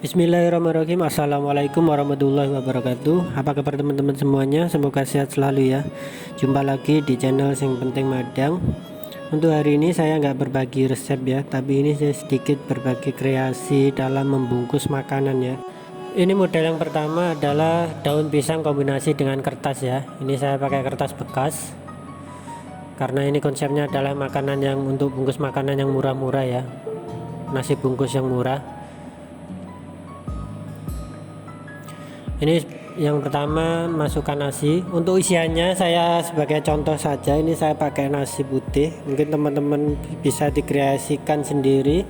Bismillahirrahmanirrahim. Assalamualaikum warahmatullahi wabarakatuh. Apa kabar teman-teman semuanya? Semoga sehat selalu ya. Jumpa lagi di channel Sing Penting Madang. Untuk hari ini saya nggak berbagi resep ya, tapi ini saya sedikit berbagi kreasi dalam membungkus makanan ya. Ini model yang pertama adalah daun pisang kombinasi dengan kertas ya. Ini saya pakai kertas bekas karena ini konsepnya adalah makanan yang untuk bungkus makanan yang murah-murah ya, nasi bungkus yang murah. Ini yang pertama, masukkan nasi. Untuk isiannya saya sebagai contoh saja, ini saya pakai nasi putih. Mungkin teman-teman bisa dikreasikan sendiri,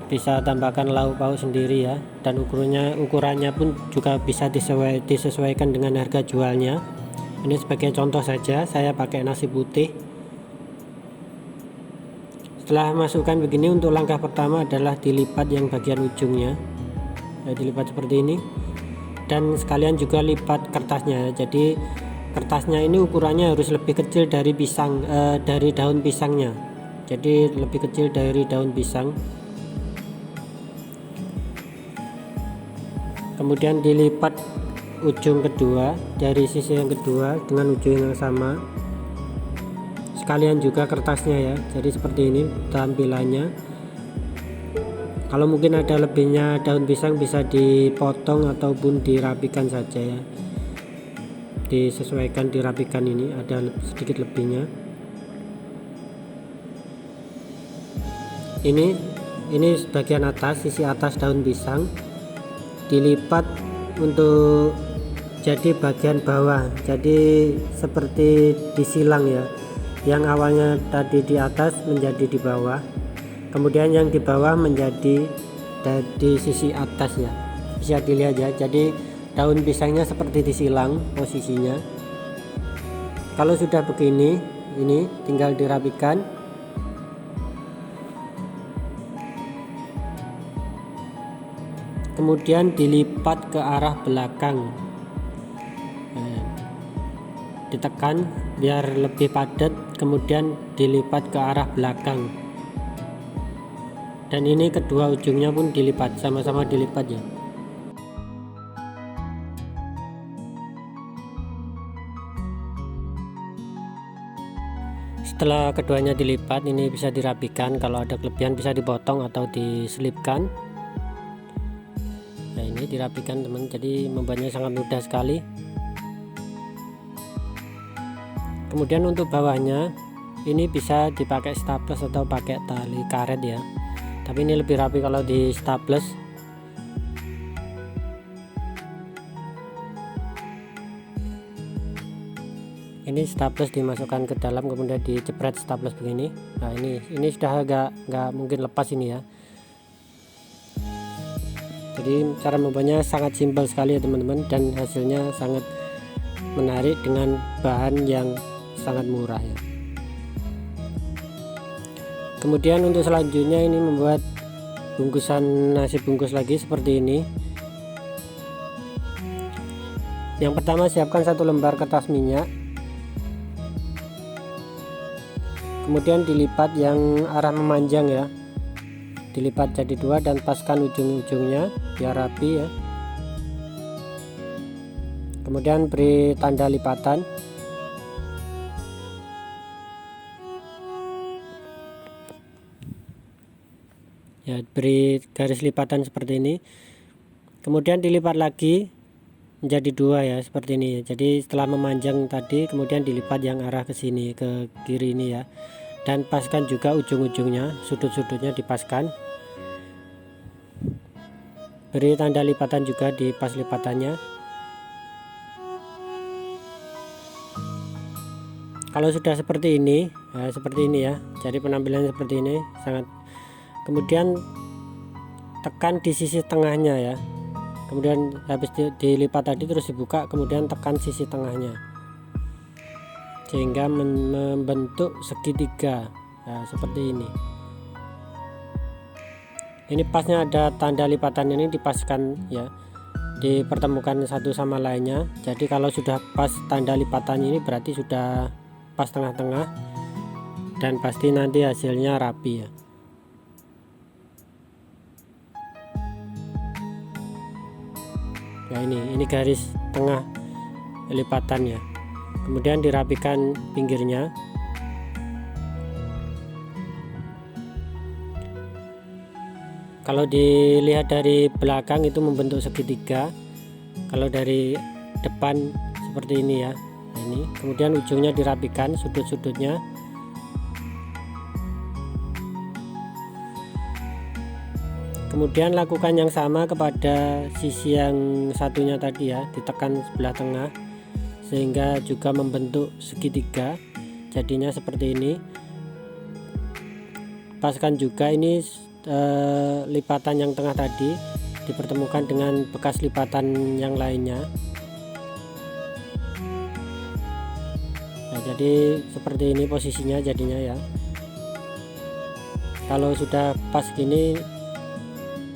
bisa tambahkan lauk pauk sendiri ya. Dan ukurannya pun juga bisa disesuaikan dengan harga jualnya. Ini sebagai contoh saja, saya pakai nasi putih. Setelah masukkan begini, untuk langkah pertama adalah dilipat yang bagian ujungnya. Dilipat seperti ini. Dan sekalian juga lipat kertasnya. Jadi kertasnya ini ukurannya harus lebih kecil dari dari daun pisangnya. Jadi lebih kecil dari daun pisang. Kemudian dilipat ujung kedua dari sisi yang kedua dengan ujung yang sama. Sekalian juga kertasnya ya. Jadi seperti ini tampilannya. Kalau mungkin ada lebihnya daun pisang bisa dipotong ataupun dirapikan saja ya. Disesuaikan, dirapikan, ini ada sedikit lebihnya. Ini bagian atas, sisi atas daun pisang dilipat untuk jadi bagian bawah. Jadi seperti disilang ya. Yang awalnya tadi di atas menjadi di bawah. Kemudian yang di bawah menjadi di sisi atas ya, bisa dilihat ya. Jadi daun pisangnya seperti disilang posisinya. Kalau sudah begini, ini tinggal dirapikan. Kemudian dilipat ke arah belakang. Ditekan biar lebih padat, kemudian dilipat ke arah belakang. Dan ini kedua ujungnya pun dilipat, sama-sama dilipat ya. Setelah keduanya dilipat, ini bisa dirapikan. Kalau ada kelebihan bisa dipotong atau diselipkan. Nah, ini dirapikan teman, jadi membuatnya sangat mudah sekali. Kemudian untuk bawahnya ini bisa dipakai staples atau pakai tali karet ya. Tapi ini lebih rapi kalau di staples. Ini staples dimasukkan ke dalam, kemudian dijepret staples begini. Nah ini sudah nggak mungkin lepas ini ya. Jadi cara membuatnya sangat simpel sekali ya teman-teman, dan hasilnya sangat menarik dengan bahan yang sangat murah ya. Kemudian untuk selanjutnya ini membuat bungkusan nasi bungkus lagi seperti ini. Yang pertama, siapkan 1 lembar kertas minyak. Kemudian dilipat yang arah memanjang ya. Dilipat jadi 2 dan paskan ujung-ujungnya biar rapi ya. Kemudian beri tanda lipatan. Ya, beri garis lipatan seperti ini. Kemudian dilipat lagi menjadi 2 ya, seperti ini. Jadi setelah memanjang tadi, kemudian dilipat yang arah ke sini, ke kiri ini ya. Dan paskan juga ujung-ujungnya, sudut-sudutnya dipaskan. Beri tanda lipatan juga di pas lipatannya. Kalau sudah seperti ini, nah seperti ini ya. Jadi penampilannya seperti ini, sangat. Kemudian tekan di sisi tengahnya ya. Kemudian habis dilipat tadi terus dibuka, kemudian tekan sisi tengahnya sehingga membentuk segitiga ya, seperti ini. Ini pasnya ada tanda lipatan, ini dipaskan ya, dipertemukan satu sama lainnya. Jadi kalau sudah pas tanda lipatan ini berarti sudah pas tengah-tengah, dan pasti nanti hasilnya rapi ya. Nah ini garis tengah lipatannya. Kemudian dirapikan pinggirnya. Kalau dilihat dari belakang itu membentuk segitiga, kalau dari depan seperti ini ya. Nah, ini kemudian ujungnya dirapikan, sudut-sudutnya. Kemudian lakukan yang sama kepada sisi yang satunya tadi ya, ditekan sebelah tengah sehingga juga membentuk segitiga, jadinya seperti ini. Paskan juga ini lipatan yang tengah tadi dipertemukan dengan bekas lipatan yang lainnya. Nah, jadi seperti ini posisinya jadinya ya. Kalau sudah pas gini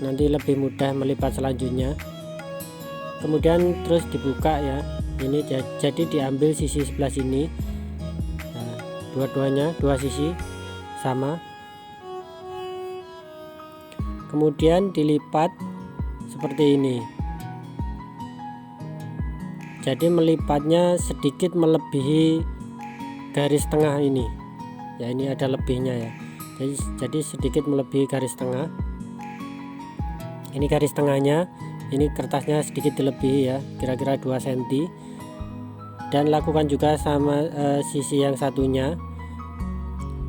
nanti lebih mudah melipat selanjutnya. Kemudian terus dibuka ya. Ini jadi diambil sisi sebelah sini. Nah, dua-duanya, dua sisi sama. Kemudian dilipat seperti ini. Jadi melipatnya sedikit melebihi garis tengah ini. Ya ini ada lebihnya ya. Jadi sedikit melebihi garis tengah. Ini garis tengahnya. Ini kertasnya sedikit dilebihi ya, kira-kira 2 cm. Dan lakukan juga sama sisi yang satunya.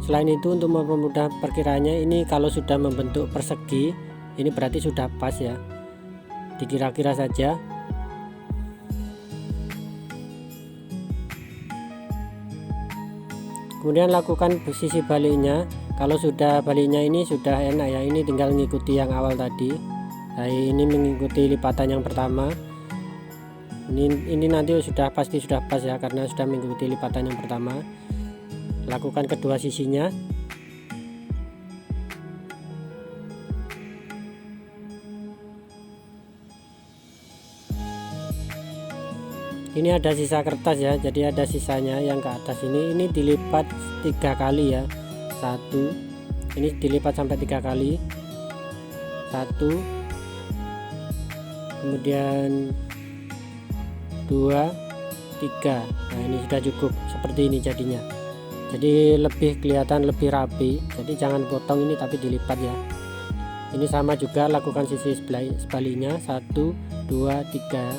Selain itu, untuk mempermudah perkiraannya, ini kalau sudah membentuk persegi, ini berarti sudah pas ya, dikira-kira saja. Kemudian lakukan sisi baliknya. Kalau sudah baliknya ini sudah enak ya, ini tinggal mengikuti yang awal tadi. Nah, ini mengikuti lipatan yang pertama. Ini nanti pasti sudah pas ya, karena sudah mengikuti lipatan yang pertama. Lakukan kedua sisinya. Ini ada sisa kertas ya, jadi ada sisanya yang ke atas ini dilipat 3 kali ya. 1, ini dilipat sampai 3 kali. 1, kemudian 2, 3. Nah, ini sudah cukup seperti ini jadinya. Jadi lebih kelihatan lebih rapi. Jadi jangan potong ini tapi dilipat ya. Ini sama juga, lakukan sisi sebaliknya. 1, 2, 3.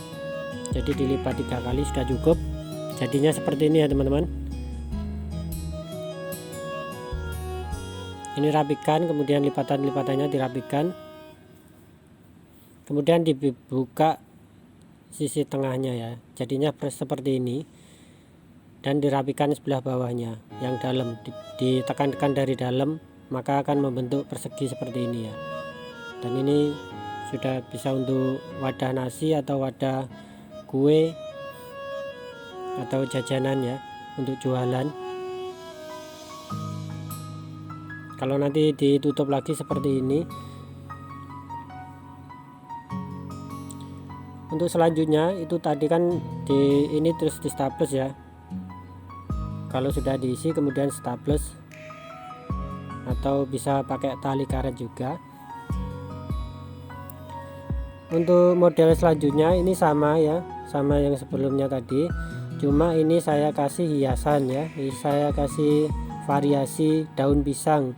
Jadi dilipat 3 kali sudah cukup. Jadinya seperti ini ya teman-teman. Ini rapikan, kemudian lipatan-lipatannya dirapikan. Kemudian dibuka sisi tengahnya ya. Jadinya seperti ini. Dan dirapikan sebelah bawahnya yang dalam, ditekan-tekan dari dalam, maka akan membentuk persegi seperti ini ya. Dan ini sudah bisa untuk wadah nasi atau wadah kue atau jajanan ya, untuk jualan. Kalau nanti ditutup lagi seperti ini. Untuk selanjutnya itu tadi kan ini terus di staples ya. Kalau sudah diisi kemudian staples, atau bisa pakai tali karet juga. Untuk model selanjutnya ini sama ya, sama yang sebelumnya tadi, cuma ini saya kasih hiasan ya. Saya kasih variasi daun pisang,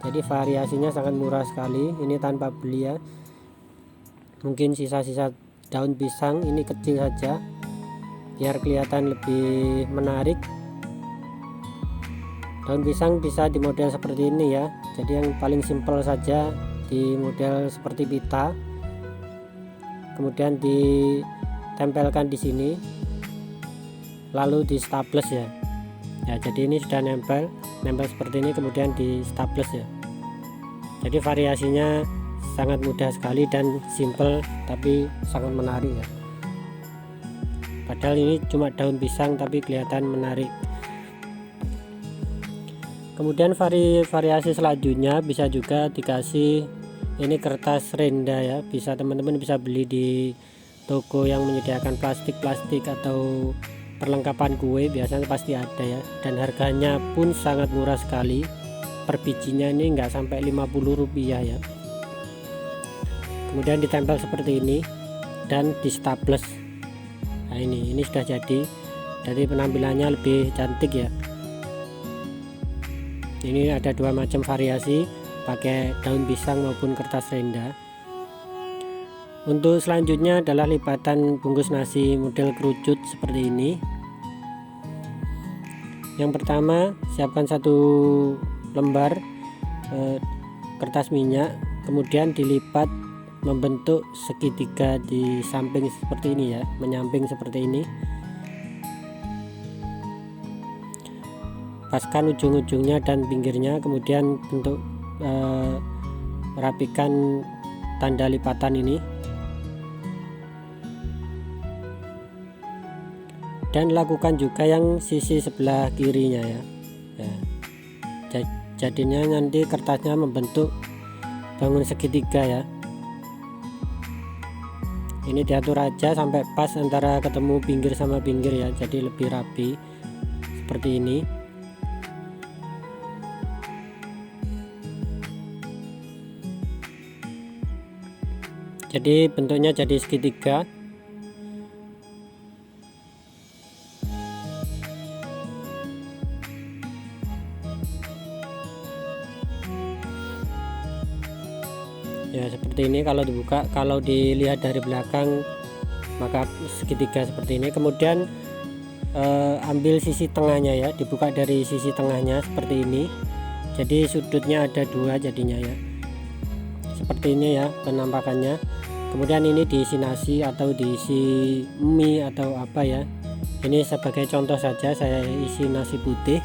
jadi variasinya sangat murah sekali. Ini tanpa beli ya, mungkin sisa-sisa daun pisang ini kecil saja biar kelihatan lebih menarik. Daun pisang bisa di model seperti ini ya, jadi yang paling simpel saja di model seperti pita, kemudian ditempelkan di sini, lalu di staples ya. Ya, jadi ini sudah nempel seperti ini, kemudian di staples ya. Jadi variasinya sangat mudah sekali dan simple, tapi sangat menarik ya. Padahal ini cuma daun pisang tapi kelihatan menarik. Kemudian variasi selanjutnya bisa juga dikasih ini kertas renda ya. Bisa teman-teman bisa beli di toko yang menyediakan plastik atau perlengkapan kue, biasanya pasti ada ya. Dan harganya pun sangat murah sekali. Per bijinya ini enggak sampai 50 rupiah ya. Kemudian ditempel seperti ini. dan di staples. Nah ini sudah jadi penampilannya lebih cantik ya. Ini ada dua macam variasi, pakai daun pisang maupun kertas renda. Untuk selanjutnya adalah lipatan bungkus nasi model kerucut seperti ini. Yang pertama, siapkan 1 lembar kertas minyak, kemudian dilipat membentuk segitiga di samping seperti ini ya, menyamping seperti ini. Paskan ujung-ujungnya dan pinggirnya, kemudian bentuk rapikan tanda lipatan ini, dan lakukan juga yang sisi sebelah kirinya ya. Jadinya nanti kertasnya membentuk bangun segitiga ya. Ini diatur aja sampai pas antara ketemu pinggir sama pinggir ya, jadi lebih rapi seperti ini. Jadi bentuknya jadi segitiga. Ya seperti ini kalau dibuka, kalau dilihat dari belakang maka segitiga seperti ini. Kemudian ambil sisi tengahnya ya, dibuka dari sisi tengahnya seperti ini. Jadi sudutnya ada 2 jadinya ya. Seperti ini ya penampakannya. Kemudian ini diisi nasi atau diisi mie atau apa ya. Ini sebagai contoh saja, saya isi nasi putih.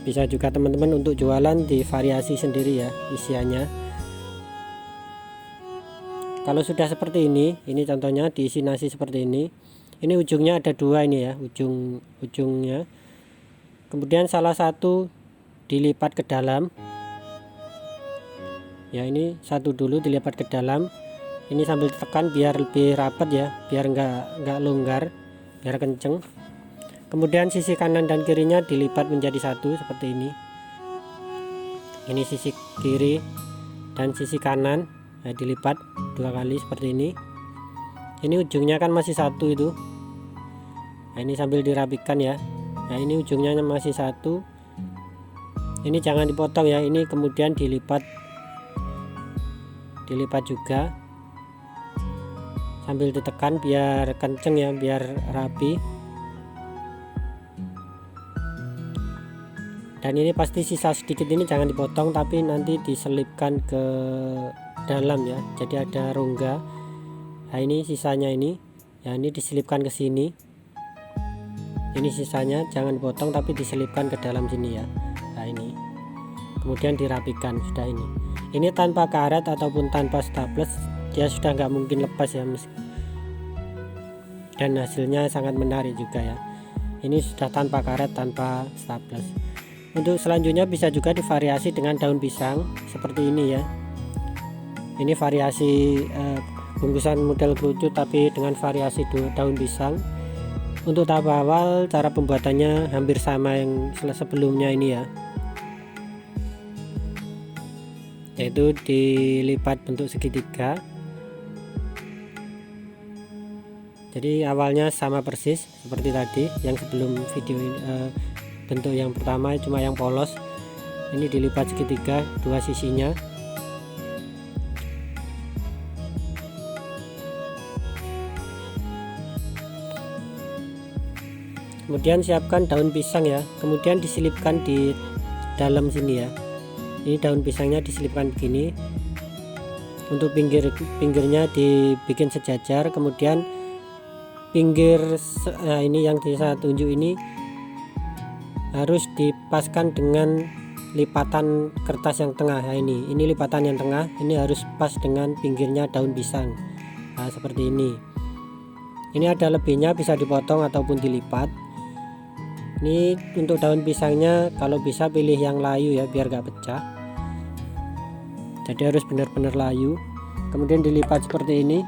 Bisa juga teman-teman untuk jualan divariasi sendiri ya isiannya. Kalau sudah seperti ini contohnya diisi nasi seperti ini. Ini ujungnya ada 2 ini ya, ujungnya. Kemudian salah satu dilipat ke dalam. Ya ini satu dulu dilipat ke dalam. Ini sambil ditekan biar lebih rapat ya, biar enggak longgar, biar kenceng. Kemudian sisi kanan dan kirinya dilipat menjadi satu seperti ini. Ini sisi kiri dan sisi kanan, nah, dilipat 2 kali seperti ini. Ini ujungnya kan masih satu itu. Nah ini sambil dirapikan ya. Nah ini ujungnya masih satu. Ini jangan dipotong ya, ini kemudian dilipat juga sambil ditekan biar kenceng ya, biar rapi. Dan ini pasti sisa sedikit ini jangan dipotong, tapi nanti diselipkan ke dalam ya, jadi ada rongga. Nah ini sisanya ini ya, ini diselipkan ke sini. Ini sisanya jangan dipotong tapi diselipkan ke dalam sini ya. Nah ini kemudian dirapikan. Sudah ini tanpa karet ataupun tanpa staples, dia sudah nggak mungkin lepas ya, dan hasilnya sangat menarik juga ya. Ini sudah tanpa karet, tanpa staples. Untuk selanjutnya bisa juga divariasi dengan daun pisang seperti ini ya. Ini variasi bungkusan model kerucut tapi dengan variasi daun pisang. Untuk tahap awal cara pembuatannya hampir sama yang sebelumnya ini ya, yaitu dilipat bentuk segitiga. Jadi awalnya sama persis seperti tadi yang sebelum video ini, bentuk yang pertama cuma yang polos. Ini dilipat segitiga 2 sisinya. Kemudian siapkan daun pisang ya, kemudian diselipkan di dalam sini ya. Ini daun pisangnya diselipkan begini. Untuk pinggirnya dibikin sejajar, kemudian pinggir ini yang saya tunjuk ini harus dipaskan dengan lipatan kertas yang tengah. Nah, ini lipatan yang tengah, ini harus pas dengan pinggirnya daun pisang. Nah, seperti ini. Ini ada lebihnya bisa dipotong ataupun dilipat. Ini untuk daun pisangnya kalau bisa pilih yang layu ya, biar gak pecah. Jadi harus benar-benar layu. Kemudian dilipat seperti ini.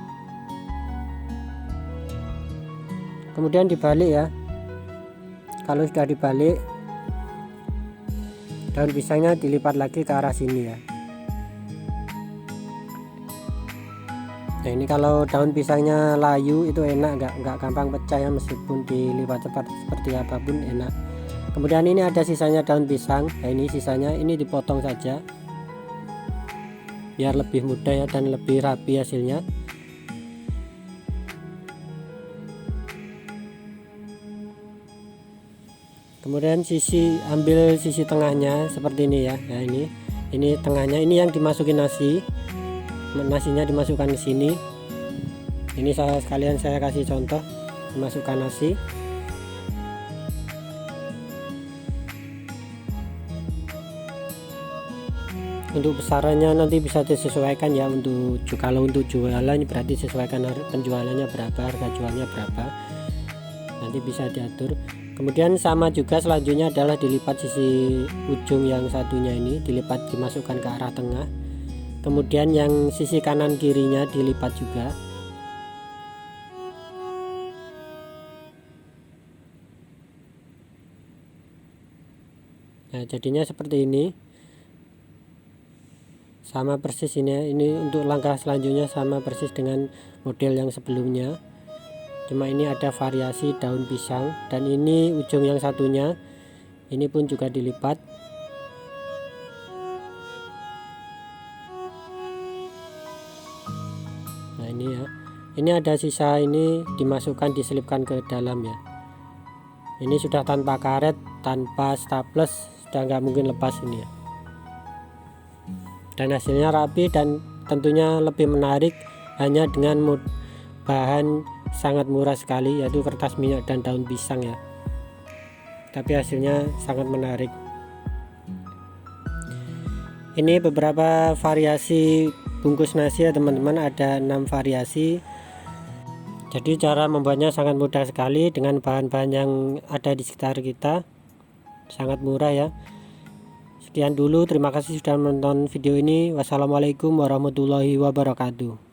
Kemudian dibalik ya. Kalau sudah dibalik, daun pisangnya dilipat lagi ke arah sini ya. Nah ini kalau daun pisangnya layu itu enak, nggak gampang pecah ya, meskipun dilipat cepat seperti apapun enak. Kemudian ini ada sisanya daun pisang. Nah ini sisanya ini dipotong saja biar lebih mudah ya dan lebih rapi hasilnya. Kemudian ambil sisi tengahnya seperti ini ya. Nah ini tengahnya, ini yang dimasukin nasinya dimasukkan ke sini. Ini saya kasih contoh, dimasukkan nasi. Untuk besarannya nanti bisa disesuaikan ya, kalau untuk jualan berarti sesuaikan penjualannya berapa, harga jualnya berapa, nanti bisa diatur. Kemudian sama juga selanjutnya adalah dilipat sisi ujung yang satunya ini, dimasukkan ke arah tengah. Kemudian yang sisi kanan kirinya dilipat juga. Nah jadinya seperti ini, sama persis ini untuk langkah selanjutnya sama persis dengan model yang sebelumnya, cuma ini ada variasi daun pisang. Dan ini ujung yang satunya ini pun juga dilipat. Nah ini ya, ini ada sisa, ini diselipkan ke dalam ya. Ini sudah tanpa karet, tanpa staples, sudah nggak mungkin lepas ini ya. Dan hasilnya rapi dan tentunya lebih menarik hanya dengan bahan sangat murah sekali, yaitu kertas minyak dan daun pisang ya. Tapi hasilnya sangat menarik. Ini beberapa variasi bungkus nasi ya teman-teman, ada 6 variasi. Jadi cara membuatnya sangat mudah sekali dengan bahan-bahan yang ada di sekitar kita, sangat murah ya. Sekian dulu, terima kasih sudah menonton video ini. Wassalamualaikum warahmatullahi wabarakatuh.